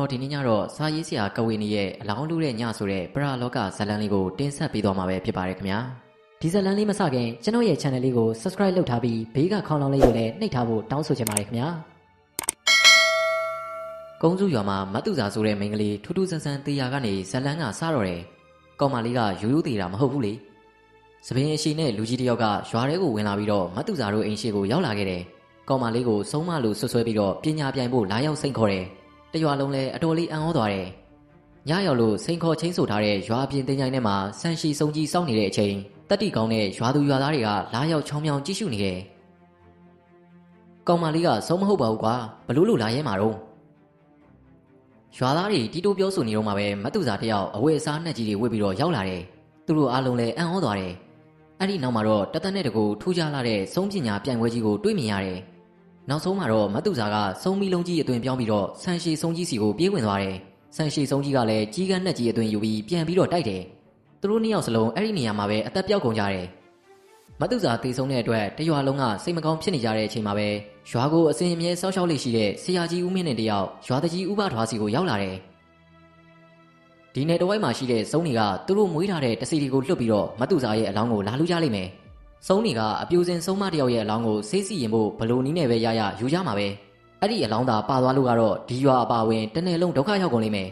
တော်ဒီနေ့ညတော့စာရေးဆရာကဝေနီရဲ့အလောင်းလူတဲ့ညဆိုတဲ့ပရာလောကဇာတ်လမ်းလေးကိုတင်ဆက်ပေးသွားမှာပဲဖြစ်ပါတယ်ခင်ဗျာဒီဇာတ်လမ်းလေးမစခင်ကျွန်တော်ရဲ့ channel လေးကို subscribe လုပ်ထားပြီးဘေးကခေါင်းလောင်းလေးကိုလည်းနှိပ်ထားဖို့တောင်းဆိုချင်ပါတယ်ခင်ဗျာကုန်းစုရွာမှာမတ်သူစာဆိုတဲ့မိန်းကလေးထူးထူးဆန်းဆန်းတေးရာကနေဇာတ်လမ်းကစတော့တယ်ကောင်မလေးကရိုးရိုးသေးတာမဟုတ်ဘူးလေစပင်းအရှိနဲ့လူကြီးတစ်ယောက်ကရွာထဲကိုဝင်လာပြီးတော့မတ်သူစာတို့အိမ်ရှိကိုရောက်လာခဲ့တယ်ကောင်မလေးကိုစုံမလို့ဆွဆွဲပြီးတော့ပညာပြိုင်ဖို့လာရောက်စိန်ခေါ်တယ်တရွာလုံးလည်းအတော်လေးအံ့ဩသွားတယ်ညရောက်လို့စိန်ခေါ်ချင်းဆိုထားတဲ့ရွာပြင်တင်ချိုင်းထဲမှာဆန်ရှီစုံကြီးစောင့်နေတဲ့အချိန်တက်တီကောင်းတဲ့ရွာသူရွာသားတွေကလာရောက်ချောင်းမြောင်ကြည့်ရှုနေတယ်ကောင်မလေးကဆုံးမဟုတ်ပါဘူးကွာဘလို့လို့လာရဲမှာတော့ရွာသားတွေတီတိုးပြောဆိုနေတော့မှပဲမတ်သူစာတယောက်အဝတ်အစားနှက်ကြီးတွေဝတ်ပြီးတော့ရောက်လာတယ်သူတို့အားလုံးလည်းအံ့ဩသွားတယ်အဲ့ဒီနောက်မှာတော့တသက်နဲ့တကူထူးခြားလာတဲ့စုံပညာပြိုင်ပွဲကြီးကိုတွေ့မြင်ရတယ်နောက်ဆုံးမှာတော့မတ်သူစာကစုံမီလုံးကြီးအသွင်ပြောင်းပြီးတော့ဆန်ရှည်စုံကြီးစီကိုပြေးဝင်သွားတယ်ဆန်ရှည်စုံကြီးကလည်းကြီးကန်းနှက်ကြီးအသွင်ယူပြီးပြန်ပြီးတော့တိုက်တယ်သူတို့နှစ်ယောက်စလုံးအဲ့ဒီနေရာမှာပဲအသက်ပြောက်ကုန်ကြတယ်မတ်သူစာတေဆုံးတဲ့အတွက်တရွာလုံးကစိတ်မကောင်းဖြစ်နေကြတဲ့အချိန်မှာပဲရွာကိုအစဉ်အမြဲစောက်ရှောက်လေးရှိတဲ့ဆရာကြီးဦးမင်းနဲ့တယောက်ရွာတကြီးဦးဘထွားစီကိုရောက်လာတယ်ဒီနယ်တဝိုက်မှာရှိတဲ့စုံတွေကသူတို့မွေးထားတဲ့တစီတွေကိုလွတ်ပြီးတော့မတ်သူစာရဲ့အလောင်းကိုလာလူကြလိမ့်မယ်စုံတွေကအပြိုစင်ဆုံးမတယောက်ရဲ့အလောင်းကိုဆေးစီရင်ဖို့ဘလို့နီးနဲ့ပဲရယူကြမှာပဲအဲ့ဒီအလောင်းသာပါသွားလို့ကတော့ဒီရွာအပါဝင်တနယ်လုံးဒုက္ခရောက်ကုန်လိမ့်မယ်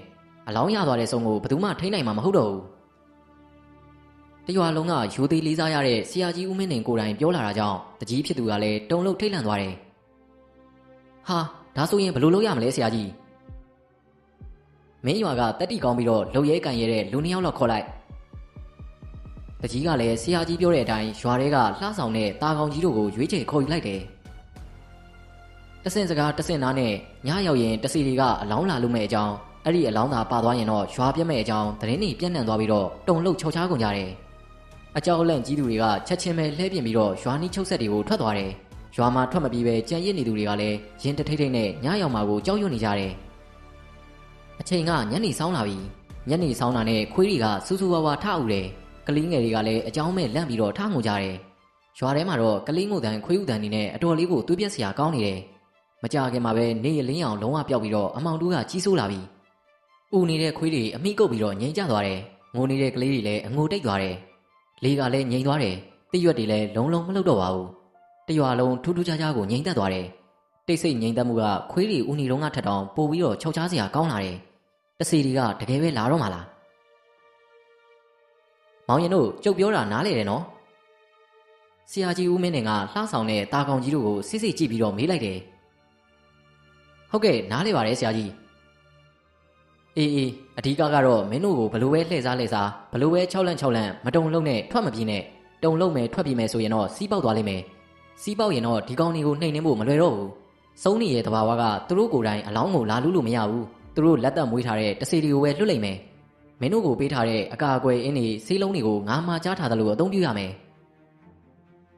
အလောင်းရသွားတဲ့စုံကိုဘယ်သူမှထိန်းနိုင်မှာမဟုတ်တော့ဘူးတရွာလုံးကယူသေးလေးစားရတဲ့ဆရာကြီးဦးမင်းနှင်ကိုယ်တိုင်ပြောလာတာကြောင့်တကြီးဖြစ်သူကလည်းတုံလို့ထိတ်လန့်သွားတယ်ဟာဒါဆိုရင်ဘလို့လုပ်ရမလဲဆရာကြီးမင်းရွာကတက်တီကောင်းပြီးတော့လှုပ်ရဲကန်ရဲတဲ့လူနှစ်ယောက်လောက်ခေါ်လိုက်တကြီးကလည်းဆရာကြီးပြောတဲ့အတိုင်းရွာထဲကလှဆောင်တဲ့တာကောင်ကြီးတို့ကိုရွေးချယ်ခေါ်ယူလိုက်တယ်တဆင့်စကားတဆင့်နားနဲ့ညရောက်ရင်တစီတွေကအလောင်းလာလို့မဲ့အကြောင်းအဲ့ဒီအလောင်းသာပါသွားရင်တော့ရွာပြတ်မဲ့အကြောင်းသတင်းတွေပြန့်နှံ့သွားပြီးတော့တုံလှုပ်ချောချားကုန်ကြတယ်အကြောက်လန့်ကြီးသူတွေကချက်ချင်းပဲလှည့်ပြင်ပြီးတော့ရွာနီးချုပ်ဆက်တွေကိုထွက်သွားတယ်ရွာမှာထွက်မပြီးပဲကြံရစ်နေသူတွေကလည်းရင်တထိတ်ထိတ်နဲ့ညရောက်မှာကိုကြောက်ရွံ့နေကြတယ်အချိန်ကညနေဆောင်လာပြီညနေဆောင်တာနဲ့ခွေးတွေကစူးစူးဝါးဝါထအူတယ်ကလေးငယ်တွေကလည်းအကြောင်းမဲ့လန့်ပြီးတော့ထငုံကြတယ်ရွာထဲမှာတော့ကလေးငိုတန်ခွေးဥတန်နေနဲ့အတော်လေးကိုသွေးပြက်စရာကောင်းနေတယ်မကြခင်မှာပဲနေရလင်းအောင်လုံးဝပျောက်ပြီးတော့အမောင်တူးကကြီးဆိုးလာပြီဥနေတဲ့ခွေးတွေအမိကုတ်ပြီးတော့ငြိမ်ကျသွားတယ်ငိုနေတဲ့ကလေးတွေလည်းအငိုတိတ်သွားတယ်လေကလည်းငြိမ်သွားတယ်တိရွက်တွေလည်းလုံးလုံးမလှုပ်တော့ပါဘူးတရွာလုံးထူးထူးခြားခြားကိုငြိမ်သက်သွားတယ်တိတ်ဆိတ်ငြိမ်သက်မှုကခွေးတွေဥနေလုံးကထက်တောင်ပိုပြီးတော့ခြောက်ခြားစရာကောင်းလာတယ်တစီတွေကတကယ်ပဲလာတော့မှလားမောင်ရင်တို့ကြုတ်ပြောတာနားလေတယ်နော်ဆရာကြီးဦးမင်းနဲ့ကလှဆောင်တဲ့တာကောင်ကြီးတို့ကိုစစ်စစ်ကြည့်ပြီးတော့မေးလိုက်တယ်ဟုတ်ကဲ့နားလေပါတယ်ဆရာကြီးအေးအဓိကကတော့မင်းတို့ကိုဘလို့ပဲလှည့်စားဘလို့ပဲ6လန့်မတုံလုံးနဲ့ထွက်မပြေးနဲ့တုံလုံးမယ်ထွက်ပြေးမယ်ဆိုရင်တော့စီးပေါက်သွားလိမ့်မယ်စီးပေါက်ရင်တော့ဒီကောင်တွေကိုနှိမ်နှင်းဖို့မလွယ်တော့ဘူးစုံးနေရဲ့တဘာဝကသူတို့ကိုယ်တိုင်အလောင်းကိုလာလူလို့မရဘူးသူတို့လက်သက်မွေးထားတဲ့တစီတွေကိုပဲလွတ်လိမ့်မယ်မင်းတို့ကိုပေးထားတဲ့အကာအကွယ်အင်းတွေဆေးလုံးတွေကိုငါမှကြားထားတယ်လို့အသုံးပြုရမယ်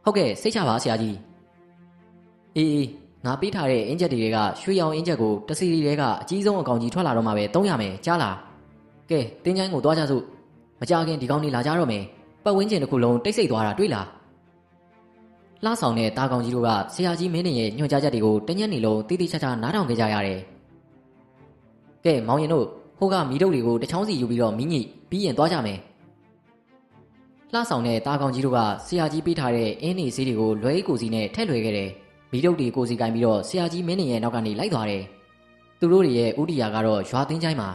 ဟုတ်ကဲ့စိတ်ချပါဆရာကြီးအေးငါပေးထားတဲ့အင်းချက်တွေကရွှေရောင်အင်းချက်ကိုတစီတွေကအကြီးဆုံးအကောင်ကြီးထွက်လာတော့မှပဲသုံးရမယ်ကြားလားကဲတင်းချိုင်းကိုသွားကြစို့မကြခင်ဒီကောင်တွေလာကြတော့မယ်ပတ်ဝန်းကျင်တစ်ခုလုံးတိတ်ဆိတ်သွားတာတွေ့လားလှဆောင်တဲ့တာကောင်ကြီးတို့ကဆရာကြီးမင်းနေရဲ့ညွှန်ကြားချက်တွေကိုတညက်နေလုံးတိတိကျကျနားထောင်ခဲ့ကြရတယ်ကဲမောင်ရင်တို့ဟိုကမီးတုပ်တွေကိုတစ်ချောင်းစီယူပြီးတော့မီးညိပြီးရင်သွားကြမယ်လှဆောင်တဲ့တာကောင်ကြီးတို့ကဆရာကြီးပေးထားတဲ့အင်းနေစည်းတွေကိုလွဲကိုစီနဲ့ထည့်လွှဲခဲ့တယ်မီးတုပ်တွေကိုစီကင်ပြီးတော့ဆရာကြီးမင်းနေရဲ့နောက်ကနေလိုက်သွားတယ်သူတို့တွေရဲ့ဥတီယာကတော့ရွာသိန်းချိုင်းမှာ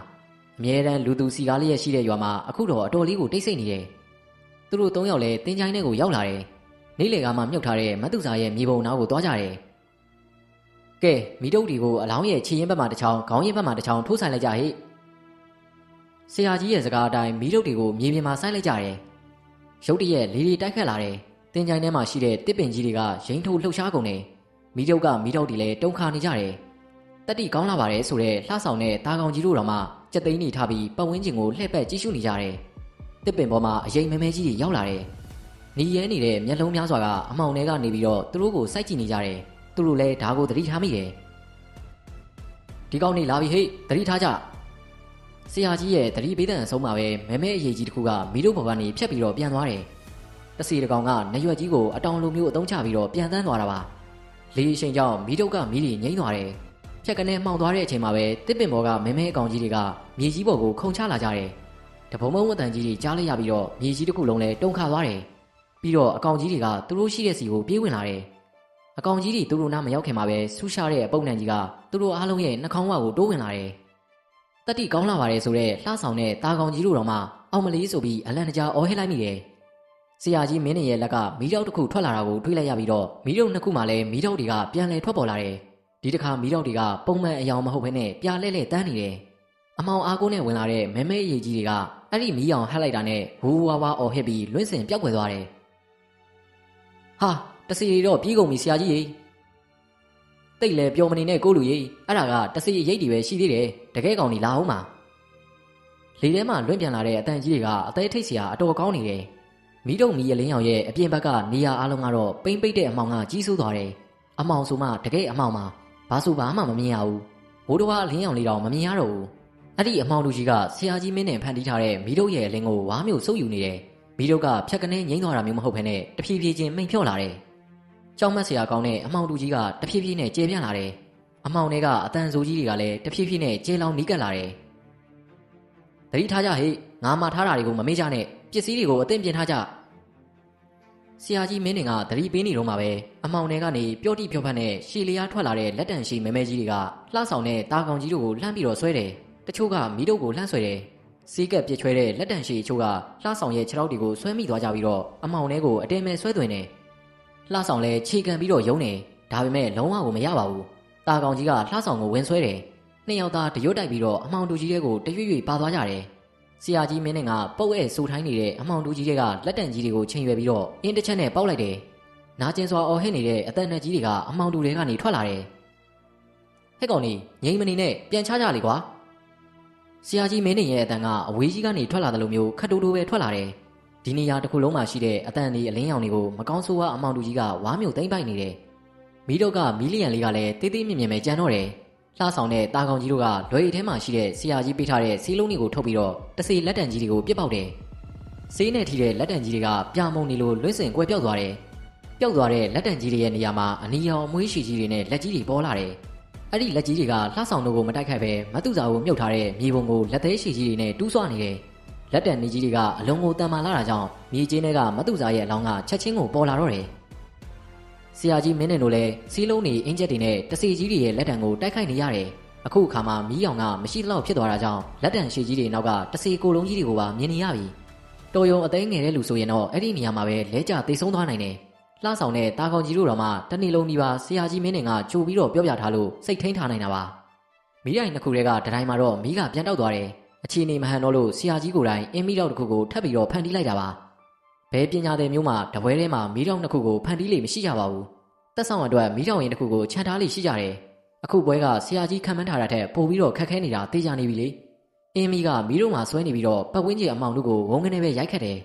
အမြဲတမ်းလူသူစီကားလေးရရှိတဲ့ရွာမှာအခုတော့အတော်လေးကိုတိတ်ဆိတ်နေတယ်သူတို့၃ယောက်လည်းသိန်းချိုင်းထဲကိုရောက်လာတယ်နေ့လေကမှမြုပ်ထားတဲ့မတ်သူစာရဲ့မြေပုံနားကိုသွားကြတယ်ကဲမီးတုပ်တွေကိုအလောင်းရဲ့ခြေရင်းဘက်မှာတစ်ချောင်းခေါင်းရင်းဘက်မှာတစ်ချောင်းထိုးဆိုင်လိုက်ကြဟိဆရာကြီးရဲ့စကားအတိုင်းမီးတုပ်တွေကိုမြေပြင်မှာဆိုင်းလိုက်ကြတယ်ရုတ်တရက်လေတိုက်ခတ်လာတယ်တင်ကြိုင်ထဲမှာရှိတဲ့တစ်ပင်ကြီးတွေကရိမ့်ထိုးလှုပ်ရှားကုန်တယ်မီးတုပ်ကမီးတုပ်တွေလည်းတုံခါနေကြတယ်တက်တီကောင်းလာပါတယ်ဆိုတဲ့လှဆောင်တဲ့တာကောင်ကြီးတို့တော်မှကြက်သိန်းနေထားပြီးပတ်ဝန်းကျင်ကိုလှည့်ပတ်ကြည့်ရှုနေကြတယ်တစ်ပင်ပေါ်မှာအရင်မဲမဲကြီးတွေရောက်လာတယ်နီရဲနေတဲ့မျက်လုံးများစွာကအမှောင်ထဲကနေပြီးတော့သူတို့ကိုစိုက်ကြည့်နေကြတယ်သူတို့လည်းဓာကိုသတိထားမိတယ်ဒီကောင်နေလာပြီဟေ့သတိထားကြဆရာကြီးရဲ့သတိပေးတဲ့အဆုံးမှာပဲမဲမဲအရေးကြီးတစ်ခုကမီးတို့ဘော်ကနေဖြတ်ပြီးတော့ပြန်သွားတယ်တစီတကောင်ကနရွက်ကြီးကိုအတောင်လိုမျိုးအသုံးချပြီးတော့ပြန်တန်းသွားတာပါလေအရှိန်ကြောင့်မီးတုပ်ကမီးတွေငိမ့်သွားတယ် ဖြတ်ကနေမှောင်သွားတဲ့အချိန်မှာပဲတစ်ပင်ဘောကမဲမဲအကောင်ကြီးတွေကမြေကြီးပေါ်ကိုခုန်ချလာကြတယ်။တပုံမုံဝတန်ကြီးတွေကြားလိုက်ရပြီးတော့မြေကြီးတစ်ခုလုံးလည်းတုန်ခါသွားတယ်။ပြီးတော့အကောင်ကြီးတွေကသူတို့ရှိတဲ့စီကိုပြေးဝင်လာတယ်။အကောင်ကြီးတွေသူတို့နားမရောက်ခင်မှာပဲဆူရှာတဲ့အပုပ်နှံကြီးကသူတို့အားလုံးရဲ့နှာခေါင်းဝကိုတိုးဝင်လာတယ်။တတိကောင်းလာပါတယ်ဆိုတဲ့လှဆောင်တဲ့တာကောင်ကြီးတို့တော့မှအောင်မလေးဆိုပြီးအလန့်တကြားအော်ဟစ်လိုက်မိတယ်။ဆရာကြီးမင်းနေရဲ့လက်ကမီးတောက်တစ်ခုထွက်လာတာကိုတွေးလိုက်ရပြီးတော့မီးတုပ်နှစ်ခုမှလည်းမီးတောက်တွေကပြန်လည်ထွက်ပေါ်လာတယ်။ဒီတစ်ခါမီးတောက်တွေကပုံမှန်အယောင်မဟုတ်ဘဲနဲ့ပြာလဲလဲတန်းနေတယ်။အမောင်အားကိုးနဲ့ဝင်လာတဲ့မဲမဲအရေးကြီးတွေကအဲ့ဒီမီးအောင်ဟပ်လိုက်တာနဲ့ဝူဝါဝါအော်ဟစ်ပြီးလွင့်စင်ပြောက်ွယ်သွားတယ်။ဟာတစီတော့ပြေးကုန်ပြီဆရာကြီးရေတိတ်လေပျော်မနေနဲ့ကိုလူရေအဲ့ဒါကတစီရိတ်တွေပဲရှိသေးတယ်တကယ်ကောင်ကြီးလာအောင်ပါလေထဲမှာလွင့်ပြန်လာတဲ့အတန်ကြီးတွေကအသေးထိတ်စရာအတော်ကောင်းနေတယ်မီးတုံမီးရလင်းရောင်ရဲ့အပြင်ဘက်ကနေရာအလုံးကတော့ပိမ့်ပိတ်တဲ့အမောင်ကကြီးစိုးသွားတယ်အမောင်ဆိုမှတကယ်အမောင်မှာဘာဆိုဘာမှမမြင်ရဘူးဘိုးတော်ကအလင်းရောင်လေးတော့မမြင်ရတော့ဘူးအဲ့ဒီအမောင်လူကြီးကဆရာကြီးမင်းနဲ့ဖန်တီးထားတဲ့မီးတုံရဲ့အလင်းကိုဝါမျိုးစုပ်ယူနေတယ်မီးတုံကဖြတ်ကနေငိမ့်သွားတာမျိုးမဟုတ်ဘဲနဲ့တဖြည်းဖြည်းချင်းမိန်ဖြော့လာတယ်ကြောက်မက်စရာကောင်းတဲ့အမောင်လူကြီးကတဖြည်းဖြည်းနဲ့ကျေပြန့်လာတယ်အမောင်တွေကအတန်ဆိုးကြီးတွေကလည်းတဖြည်းဖြည်းနဲ့ကျေလောင်နီးကပ်လာတယ်သတိထားကြဟေ့ငါမှထားတာတွေကိုမမေ့ကြနဲ့ပစ္စည်းတွေကိုအသင့်ပြင်ထားကြဆရာကြီးမင်းကသတိပေးနေတော့မှပဲအမောင်တွေကနေပျော့တိပျော့ဖက်နဲ့ရှည်လျားထွက်လာတဲ့လက်တန်ရှိမဲမဲကြီးတွေကလှဆောင်တဲ့တာကောင်ကြီးတို့ကိုလှမ်းပြီးတော့ဆွဲတယ်တချို့ကမီးတုပ်ကိုလှမ်းဆွဲတယ်စီးကပ်ပြစ်ချွဲတဲ့လက်တန်ရှိအချို့ကလှဆောင်ရဲ့ခြေထောက်တွေကိုဆွဲမိသွားကြပြီးတော့အမောင်တွေကိုအတဲမဲဆွဲသွင်းတယ်လှဆောင်လဲခြေကန်ပြီးတော့ယုံနေဒါပေမဲ့လုံးဝကိုမရပါဘူးတာကောင်ကြီးကလှဆောင်ကိုဝင်ဆွဲတယ်နှစ်ယောက်သားတရွတ်တိုက်ပြီးတော့အမောင်တူကြီးတွေကိုတရွတ်ပါသွားကြတယ်ဆရာကြီးမင်းကပုတ်အဲဆူထိုင်းနေတဲ့အမောင်တူကြီးတွေကလက်တန်ကြီးတွေကိုချိန်ရွယ်ပြီးတော့အင်းတစ်ချက်နဲ့ပေါက်လိုက်တယ်နာကျင်စွာအော်ဟစ်နေတဲ့အသက်နဲ့ကြီးတွေကအမောင်တူတွေကနေထွက်လာတယ်ဟဲ့ကောင်ကြီးငိမ့်မနေနဲ့ပြန်ချကြလေကွာဆရာကြီးမင်းရဲ့အတန်ကအဝေးကြီးကနေထွက်လာတယ်လို့မျိုးခတ်တိုးတိုးပဲထွက်လာတယ်ဒီနေရာတစ်ခုလုံးမှာရှိတဲ့အတန်ဒီအလင်းရောင်တွေကိုမကောင်းဆိုးဝါအမောင်တူကြီးကဝါမျိုးသိမ့်ပိုက်နေတယ်မီးတော့ကမီလီယံလေးကလည်းတေးသေးမြင်မြင်ပဲကြံတော့တယ်လှဆောင်တဲ့တာကောင်ကြီးတို့ကလွယ်ရီထဲမှာရှိတဲ့ဆရာကြီးပေးထားတဲ့ဆေးလုံးတွေကိုထုတ်ပြီးတော့တစေလက်တံကြီးတွေကိုပြစ်ပေါက်တယ်ဆေးနဲ့ထိတဲ့လက်တံကြီးတွေကပြာမုံနေလို့လွင့်စင်ကွဲပြောက်သွားတယ်ပျောက်သွားတဲ့လက်တံကြီးတွေရဲ့နေရာမှာအနီရောင်အမွှေးရှည်ကြီးတွေနဲ့လက်ကြီးတွေပေါ်လာတယ်အဲ့ဒီလက်ကြီးတွေကလှဆောင်တို့ကိုမတိုက်ခိုက်ပဲမတုစာကိုမြုပ်ထားတဲ့မြေပုံကိုလက်သေးရှည်ကြီးတွေနဲ့တူးဆွနေတယ်လက်တံနေကြီးတွေကအလုံးကိုတန်မာလာတာကြောင့်မြေကျင်းတွေကမတုစာရဲ့အလောင်းကချက်ချင်းကိုပေါ်လာတော့တယ်ဆရာကြီးမင်းနဲ့တို့လည်းစီးလုံးနေအင်းချက်တွေနဲ့တစီကြီးတွေရဲ့လက်တံကိုတိုက်ခိုက်နေရတယ်အခုအခါမှာမီးရောင်ကမရှိသလောက်ဖြစ်သွားတာကြောင့်လက်တံရှည်ကြီးတွေနောက်ကတစီကိုလုံးကြီးတွေကိုပါမြင်နေရပြီတော်ရုံအသိငယ်တဲ့လူဆိုရင်တော့အဲ့ဒီနေရာမှာပဲလဲကျသိဆုံးသွားနိုင်တယ်လှဆောင်တဲ့တာကောင်ကြီးတို့တော်မှတနေ့လုံးဒီပါဆရာကြီးမင်းကကြိုပြီးတော့ပြောပြထားလို့စိတ်ထိန်ထားနိုင်တာပါမီးတိုင်တစ်ခုတည်းကတတိုင်းမှာတော့မီးကပြန်တောက်သွားတယ်အခြေအနေမဟန်တော့လို့ဆရာကြီးကိုယ်တိုင်အင်းမီးတောက်တစ်ခုကိုထပ်ပြီးတော့ဖန်တီးလိုက်တာပါဘဲပညာတဲ့မျိုးမှာတပွဲထဲမှာမီးတောက်နှစ်ခုကိုဖန်တီးလို့မရှိကြပါဘူးတက်ဆောင်အတွက်မီးတောင်ရင်တစ်ခုကိုခြံထားလေးရှိကြတယ်အခုပွဲကဆရာကြီးခံမှန်းထားတာထက်ပိုပြီးတော့ခက်ခဲနေတာသိကြနေပြီလေအင်းမီကမီးတို့မှာဆွဲနေပြီးတော့ပတ်ဝန်းကျင်အမောင်တို့ကိုဝုန်းကနေပဲရိုက်ခတ်တယ်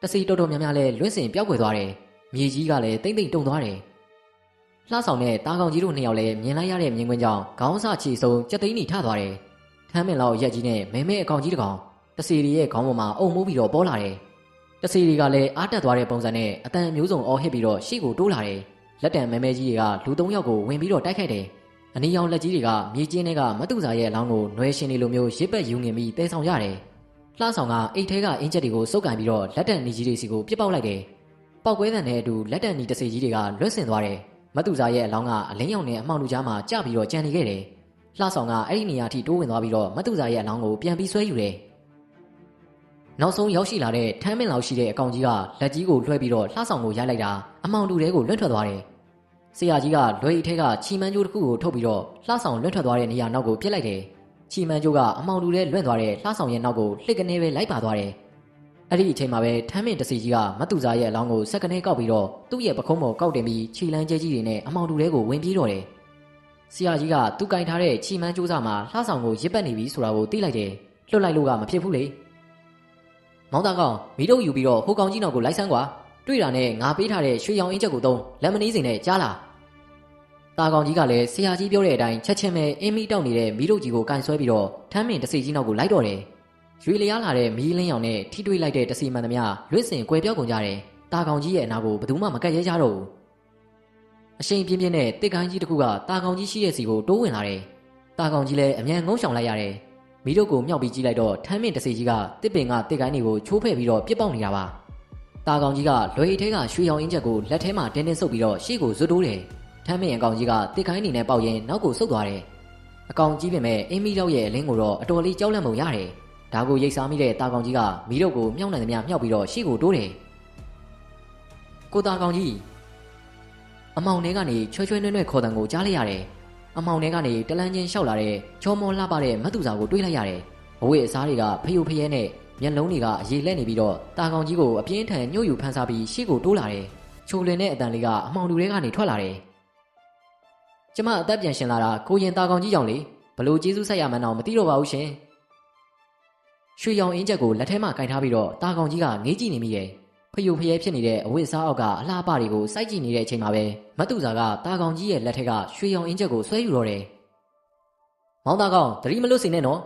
တစီတော်တော်များများလဲလွင့်စင်ပြောက်ွယ်သွားတယ်မြေကြီးကလည်းတိမ့်တိမ့်တုန်သွားတယ်လှဆောင်တဲ့တာကောင်ကြီးတို့နှစ်ယောက်လည်းမြင်လိုက်ရတဲ့မြင်ကွင်းကြောင့်ခေါင်းစချီဆုံးကြက်သိန်းနီထသွားတယ်ထမ်းမင်လောက်ရက်ကြီးနဲ့မဲမဲအကောင်ကြီးတစ်ကောင်တစီရီရဲ့ခေါင်းပေါ်မှာအုံမိုးပြီးတော့ပေါ်လာတယ်တစီရီကလည်းအားတက်သွားတဲ့ပုံစံနဲ့အတန်မျိုးစုံအော်ဟစ်ပြီးတော့ရှေ့ကိုတိုးလာတယ်လက်တံမဲမဲကြီးတွေကလူ၃ယောက်ကိုဝင်ပြီးတော့တိုက်ခိုက်တယ်။အနီရောင်လက်ကြီးတွေကမြေကျင်းတွေကမတုစာရဲ့အလောင်းကိုနွယ်ရှင်တွေလိုမျိုးရစ်ပတ်ယူငင်ပြီးတဲဆောင်ရတယ်။လှဆောင်ကအိတ်ထဲကအင်းချက်တွေကိုစုပ်ကန်ပြီးတော့လက်တံနီကြီးတွေစီကိုပြစ်ပေါက်လိုက်တယ်။ပေါက်ကွဲတဲ့နဲ့အတူလက်တံနီတစေကြီးတွေကလွတ်ဆင်သွားတယ်။မတုစာရဲ့အလောင်းကအလင်းရောင်နဲ့အမှောင်လူကြားမှာကျပြီးတော့ကြံနေခဲ့တယ်။လှဆောင်ကအဲ့ဒီနေရာထိတိုးဝင်သွားပြီးတော့မတုစာရဲ့အလောင်းကိုပြန်ပြီးဆွဲယူတယ်။နောက်ဆုံးရောက်ရှိလာတဲ့ထမ်းမင်လောက်ရှိတဲ့အကောင်ကြီးကလက်ကြီးကိုလွှဲပြီးတော့လှဆောင်ကိုရိုက်လိုက်တာအမောင်တူတွေကိုလွတ်ထွက်သွားတယ်ဆရာကြီးကလွယ်ရီထဲကချီမန်းကျိုးတစ်ခုကိုထုတ်ပြီးတော့လှဆောင်လွတ်ထွက်သွားတဲ့နေရာနောက်ကိုပြစ်လိုက်တယ်ချီမန်းကျိုးကအမောင်တူထဲလွင့်သွားတဲ့လှဆောင်ရဲ့နောက်ကိုလှစ်ကနေပဲလိုက်ပါသွားတယ်အဲ့ဒီအချိန်မှာပဲထမ်းမင်တစီကြီးကမတူစာရဲ့အလောင်းကိုစက်ကနေကောက်ပြီးတော့သူ့ရဲ့ပခုံးပေါ်ကောက်တင်ပြီးခြေလမ်းကျဲကြီးတွေနဲ့အမောင်တူထဲကိုဝင်ပြေးတော့တယ်ဆရာကြီးကသူ့ကင်ထားတဲ့ချီမန်းကျိုးစာမှာလှဆောင်ကိုရစ်ပတ်နေပြီဆိုတာကိုသိလိုက်တယ်လွတ်လိုက်လို့ကမဖြစ်ဘူးလေမောင်သားကောင်မီးတို့ယူပြီးတော့ဟိုကောင်ကြီးနောက်ကိုလိုက်ဆန်းကွာတွေ့တာနဲ့ငါပေးထားတဲ့ရွှေရောင်အင်းချက်ကိုသုံးလက်မနီးစင်နဲ့ကြားလာတာကောင်ကြီးကလည်းဆရာကြီးပြောတဲ့အတိုင်းချက်ချင်းပဲအင်းမီတောက်နေတဲ့မီးတို့ကြီးကိုကန်ဆွဲပြီးတော့ထမ်းမင်တစီကြီးနောက်ကိုလိုက်တော့တယ်ရွှေလျားလာတဲ့မီးလင်းရောင်နဲ့ထိတွေ့လိုက်တဲ့တစီမှန်သမျှလွင့်စင်ကွယ်ပြောက်ကုန်ကြတယ်တာကောင်ကြီးရဲ့အနာကိုဘယ်သူမှမကက်ရဲကြတော့ဘူး အရှိန်ပြင်းပြင်းနဲ့တစ်ကိုင်းကြီးတစ်ခုကတာကောင်ကြီးရှိတဲ့စီကိုတိုးဝင်လာတယ်။တာကောင်ကြီးလည်းအမြန်ငုံဆောင်လိုက်ရတယ်။မိတို့ကိုမြောက်ပြီးကြည့်လိုက်တော့ထမ်းမင်းတစီကြီးကတစ်ပင်ကတစ်ကိုင်းတွေကိုချိုးဖဲ့ပြီးတော့ပြစ်ပေါက်နေတာပါ။တာကောင်ကြီးကလွယ်အိတ်ထဲကရွှေရောင်အင်းချက်ကိုလက်ထဲမှာတင်းတင်းဆုပ်ပြီးတော့ရှေ့ကိုဇွတ်တိုးတယ်။ထမ်းမင်းအကောင်ကြီးကတစ်ကိုင်းနေနဲ့ပေါက်ရင်နောက်ကိုဆုတ်သွားတယ်။အကောင်ကြီးပြင်မဲ့အင်းမီရောက်ရဲ့အလင်းကိုတော့အတော်လေးကြောက်လန့်ပုံရတယ်။ဒါကိုရိတ်စားမိတဲ့တာကောင်ကြီးကမိတို့ကိုမြောက်နိုင်သမျှမြောက်ပြီးတော့ရှေ့ကိုတိုးတယ်။ကိုတာကောင်ကြီးအမောင်ထဲကနေချွဲချွဲနွဲ့နွဲ့ခေါ်တံကိုကြားလိုက်ရတယ်။အမောင်ထဲကနေတလန်းချင်းလျှောက်လာတဲ့ချောမောလှပတဲ့မတ်သူစာကိုတွေးလိုက်ရတယ်။အဝိအစားတွေကဖယိုဖယဲနဲ့မျက်လုံးတွေကအရေလက်နေပြီးတော့တာကောင်ကြီးကိုအပြင်းထန်ညှို့ယူဖန်ဆာပြီးရှေ့ကိုတိုးလာတယ်။ချိုလင်တဲ့အတန်လေးကအမောင်လူတွေကနေထွက်လာတယ်။ကျမအသက်ပြန်ရှင်လာတာကိုရင်တာကောင်ကြီးကြောင့်လေဘလို့ကျေးဇူးဆက်ရမှန်းတော့မသိတော့ပါဘူးရှင်။ရွှေရောင်အင်းချက်ကိုလက်ထဲမှာကင်ထားပြီးတော့တာကောင်ကြီးကငေးကြည့်နေမိတယ်။ဖယိုဖယဲဖြစ်နေတဲ့အဝိအစားအောက်ကအလှပတွေကိုစိုက်ကြည့်နေတဲ့အချိန်မှာပဲမတ်သူစာကတာကောင်ကြီးရဲ့လက်ထက်ကရွှေရောင်အင်းချက်ကိုဆွဲယူတော့တယ်။မောင်သားကောင်သတိမလွတ်စေနဲ့နော်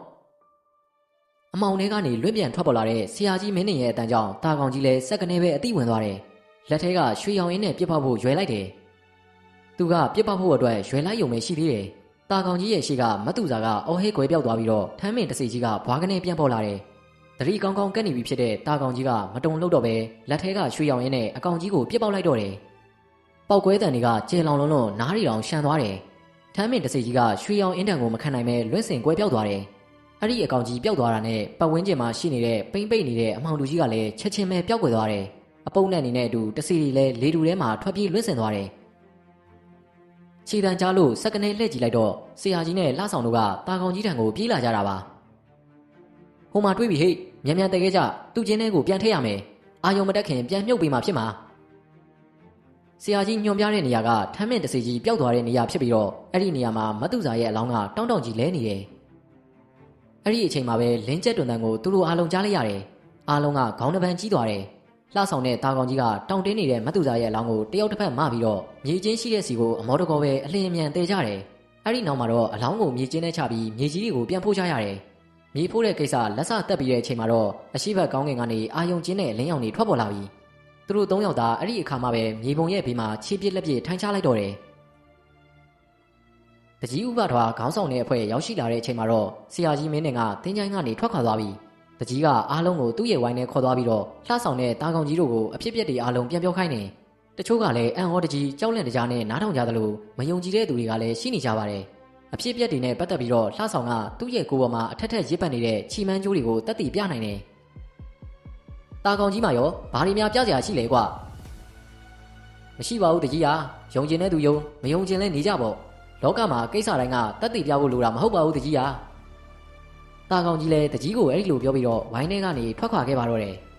။အမောင်ထဲကနေလွင့်ပြန်ထွက်ပေါ်လာတဲ့ဆရာကြီးမင်းနေရဲ့အတန်ကြောင့်တာကောင်ကြီးလည်းစက်ကနေပဲအတိဝင်သွားတယ်။လက်ထဲကရွှေရောင်အင်းနဲ့ပြစ်ပေါက်ဖို့ရွယ်လိုက်တယ်။သူကပြစ်ပေါက်ဖို့အတွက်ရွယ်လိုက်ရုံပဲရှိသေးတယ်။တာကောင်ကြီးရဲ့ရှေ့ကမတ်သူစာကအော်ဟဲကွယ်ပြောက်သွားပြီးတော့ထမ်းမင်တစီကြီးကဘွားကနေပြန်ပေါ်လာတယ်။တတိကောင်းကောင်းကက်နေပြီဖြစ်တဲ့တာကောင်ကြီးကမတုံလို့တော့ပဲလက်ထဲကရွှေရောင်ရင်းနဲ့အကောင်ကြီးကိုပြစ်ပေါက်လိုက်တော့တယ်။ပေါက်ကွဲတန်တွေကကျေလောင်လုံးလုံးနားရီတောင်ရှမ်းသွားတယ်။ထမ်းမင်တစီကြီးကရွှေရောင်အင်းတန်ကိုမခံနိုင်ပဲလွင့်စင်ကွဲပြောက်သွားတယ်။အဲ့ဒီအကောင်ကြီးပျောက်သွားတာနဲ့ပတ်ဝန်းကျင်မှာရှိနေတဲ့ပိမ့်ပိတ်နေတဲ့အမောင်လူကြီးကလည်းချက်ချင်းပဲပျောက်ကွယ်သွားတယ်။အပုပ်နဲ့အနေနဲ့အတူတစီတွေလည်းလေတူထဲမှာထွက်ပြေးလွင့်စင်သွားတယ်။ခြေတံကြားလို့စက်ကနေလှည့်ကြည့်လိုက်တော့ဆရာကြီးနဲ့လှဆောင်တို့ကတာကောင်ကြီးထံကိုပြေးလာကြတာပါ။ဟိုမှာတွေးပြီဟိတ်မြန်မြန်တကယ်ကြသူ့ချင်းထဲကိုပြန်ထည့်ရမယ်အာယုံမတက်ခင်ပြန်မြုပ်ပေးမှဖြစ်မှာဆရာကြီးညွှန်ပြတဲ့နေရာကထမ်းမင်တစီကြီးပျောက်သွားတဲ့နေရာဖြစ်ပြီးတော့အဲ့ဒီနေရာမှာမတ်သူစာရဲ့အလောင်းကတောင်းတောင်းကြီးလဲနေတယ်အဲ့ဒီအချိန်မှာပဲလင်းကျက်တွန်တန်ကိုသူတို့အားလုံးကြားလိုက်ရတယ်အားလုံးကခေါင်းတစ်ပန်းကြီးသွားတယ်လှဆောင်တဲ့တာကောင်ကြီးကတောင်းတင်းနေတဲ့မတ်သူစာရဲ့အလောင်းကိုတယောက်တစ်ဖက်မှပြီးတော့မြေချင်းရှိတဲ့စီကိုအမောတကောပဲအလင်းအမြန်တဲကြတယ်အဲ့ဒီနောက်မှာတော့အလောင်းကိုမြေချင်းနဲ့ချပြီးမြေကြီးတွေကိုပြန်ဖို့ချရတယ်မြေဖိုးတဲ့ကိစ္စလက်စတက်ပြီးတဲ့အချိန်မှာတော့အရှိဘက်ကောင်းကင်ကနေအာယုံကျင်းတဲ့လင်းရောင်တွေထွက်ပေါ်လာပြီသူတို့ 3 ယောက်သားအဲ့ဒီအခါမှာပဲမြေပုံရဲ့ဘေးမှာခြေပြစ်လက်ပြစ်ထိုင်ချလိုက်တော့တယ်တကြီးဥပထွားခေါင်းဆောင်တဲ့အဖွဲ့ရောက်ရှိလာတဲ့အချိန်မှာတော့ဆရာကြီးမင်းနဲ့ကတင်းချိုင်းကနေထွက်ခွာသွားပြီတကြီးကအားလုံးကိုသူ့ရဲ့ဝိုင်းနဲ့ခေါ်သွားပြီးတော့လှဆောင်တဲ့တာကောင်ကြီးတို့ကိုအဖြစ်အပျက်တွေအားလုံးပြန်ပြောခိုင်းတယ်တချို့ကလည်းအန်ဟောတကြီးကြောက်လန့်တကြားနဲ့နားထောင်ကြသလိုမယုံကြည်တဲ့သူတွေကလည်းရှိနေကြပါတယ်အဖြစ်အပျက်တွေနဲ့ပတ်သက်ပြီးတော့လှဆောင်ကသူ့ရဲ့ကိုယ်ပေါ်မှာအထက်ထက်ရစ်ပတ်နေတဲ့ချီမန်းကျိုးတွေကိုတက်တည်ပြနိုင်တယ်။တာကောင်ကြီးမရောဘာတွေများပြကြရရှိလဲကွာ။မရှိပါဘူးတကြီးဟာယုံကျင်တဲ့သူယုံမယုံကျင်လဲနေကြပေါ့။လောကမှာကိစ္စတိုင်းကတက်တည်ပြဖို့လိုတာမဟုတ်ပါဘူးတကြီးဟာ။တာကောင်ကြီးလည်းတကြီးကိုအဲ့ဒီလိုပြောပြီးတော့ဝိုင်းထဲကနေထွက်ခွာခဲ့ပါတော့တယ်။